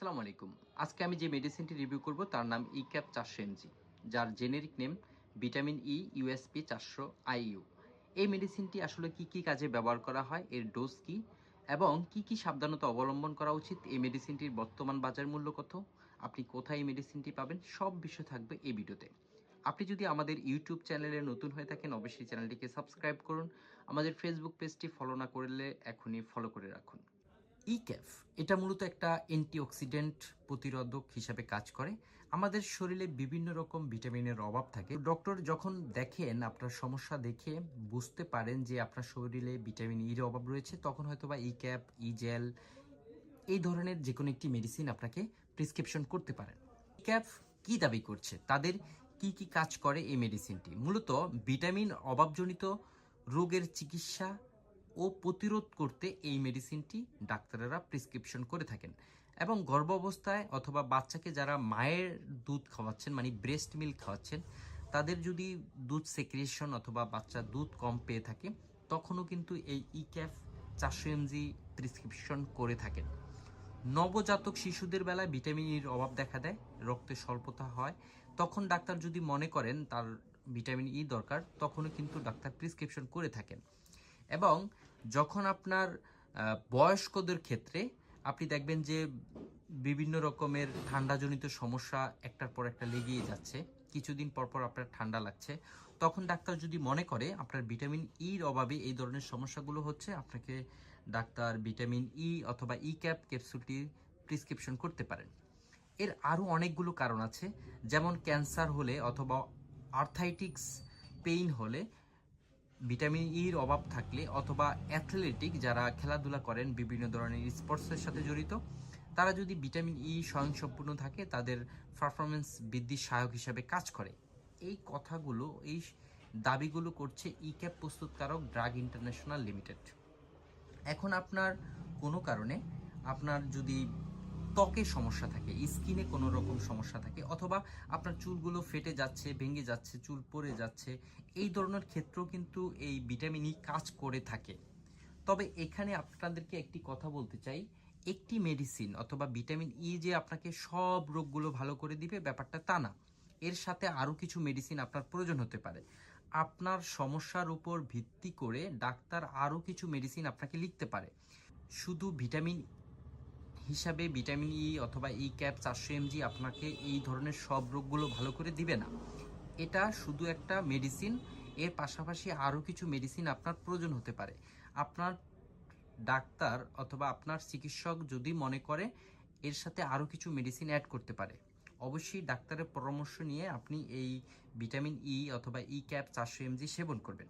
আসসালামু আলাইকুম। আজকে আমি যে মেডিসিনটি রিভিউ করব তার নাম ইক্যাপ 400 mg, যার generic name vitamin E USP 400 IU. এই মেডিসিনটি আসলে কি কি কাজে ব্যবহার করা হয়, এর ডোজ কি এবং কি কি সাবধানতা অবলম্বন করা উচিত, এই মেডিসিনটির বর্তমান বাজার মূল্য কত, আপনি কোথায় এই মেডিসিনটি পাবেন, সব বিষয় থাকবে এই ভিডিওতে। আপনি যদি আমাদের ইউটিউব চ্যানেলে নতুন হয়ে থাকেন অবশ্যই চ্যানেলটিকে সাবস্ক্রাইব করুন। আমাদের ফেসবুক পেজটি ফলো না করলে এখনই ফলো করে রাখুন। ইক্যাফ এটা মূলত একটা অ্যান্টিঅক্সিডেন্ট প্রতিরোধক হিসাবে কাজ করে। আমাদের শরীরে বিভিন্ন রকম ভিটামিনের অভাব থাকে। ডক্টর যখন দেখেন আপনার সমস্যা দেখে বুঝতে পারেন যে আপনার শরীরে ভিটামিন ইর অভাব রয়েছে, তখন হয়তো বা ইক্যাপ, ইজেল এই ধরনের যে কোনো একটি মেডিসিন আপনাকে প্রেসক্রিপশন করতে পারেন। ইক্যাফ কি দাবি করছে, তাদের কি কি কাজ করে এই মেডিসিনটি? মূলত ভিটামিন অভাবজনিত রোগের চিকিৎসা ও প্রতিরোধ করতে এই মেডিসিনটি ডাক্তারেরা প্রেসক্রিপশন করে থাকেন। এবং গর্ভাবস্থায় অথবা বাচ্চাকে যারা মায়ের দুধ খাওয়াচ্ছেন, মানে ব্রেস্ট মিল্ক খাওয়াচ্ছেন, তাদের যদি দুধ সেক্রেশন অথবা বাচ্চা দুধ কম পেয়ে থাকে, তখনও কিন্তু এই ইক্যাফ 400 mg প্রেসক্রিপশন করে থাকেন। নবজাতক শিশুদের বেলায় ভিটামিন ইর অভাব দেখা দেয়, রক্তে স্বল্পতা হয়, তখন ডাক্তার যদি মনে করেন তার ভিটামিন ই দরকার, তখনও কিন্তু ডাক্তার প্রেসক্রিপশন করে থাকেন। এবং যখন আপনার বয়স্কদের ক্ষেত্রে আপনি দেখবেন যে বিভিন্ন রকমের ঠান্ডাজনিত সমস্যা একটার পর একটা লেগেই যাচ্ছে, কিছুদিন পর পর আপনার ঠান্ডা লাগছে, তখন ডাক্তার যদি মনে করে আপনার ভিটামিন ইর অভাবে এই ধরনের সমস্যাগুলো হচ্ছে, আপনাকে ডাক্তার ভিটামিন ই অথবা ই ক্যাপ ক্যাপসুলটি প্রেসক্রিপশন করতে পারেন। এর আরও অনেকগুলো কারণ আছে, যেমন ক্যান্সার হলে অথবা আর্থাইটিক্স পেইন হলে, ভিটামিন ইর অভাব থাকলে, অথবা অ্যাথলেটিক যারা খেলাধুলা করেন বিভিন্ন ধরনের স্পোর্টসের সাথে জড়িত, তারা যদি ভিটামিন ই স্বয়ংসম্পূর্ণ থাকে, তাদের পারফরমেন্স বৃদ্ধির সহায়ক হিসাবে কাজ করে। এই কথাগুলো, এই দাবিগুলো করছে ইক্যাপ প্রস্তুতকারক ড্রাগ ইন্টারন্যাশনাল লিমিটেড। এখন আপনার কোনো কারণে আপনার যদি ত্বকের সমস্যা থাকে, স্কিনে কোনো রকম সমস্যা থাকে, অথবা আপনার চুলগুলো ফেটে যাচ্ছে, ভেঙে যাচ্ছে, চুল পড়ে যাচ্ছে, এই ধরনের ক্ষেত্রেও কিন্তু এই ভিটামিন ই কাজ করে থাকে। তবে এখানে আপনাদেরকে একটি কথা বলতে চাই, একটি মেডিসিন অথবা ভিটামিন ই যে আপনাকে সব রোগগুলো ভালো করে দিবে ব্যাপারটা তা না। এর সাথে আরও কিছু মেডিসিন আপনার প্রয়োজন হতে পারে। আপনার সমস্যার উপর ভিত্তি করে ডাক্তার আরও কিছু মেডিসিন আপনাকে লিখতে পারে। শুধু ভিটামিন হিসাবে ভিটামিন ই অথবা ই ক্যাপ 400 mg আপনাকে এই ধরনের সব রোগগুলো ভালো করে দিবে না। এটা শুধু একটা মেডিসিন, এর পাশাপাশি আরও কিছু মেডিসিন আপনার প্রয়োজন হতে পারে। আপনার ডাক্তার অথবা আপনার চিকিৎসক যদি মনে করে এর সাথে আরও কিছু মেডিসিন অ্যাড করতে পারে, অবশ্যই ডাক্তারের পরামর্শ নিয়ে আপনি এই ভিটামিন ই অথবা ই ক্যাপ 400 mg সেবন করবেন।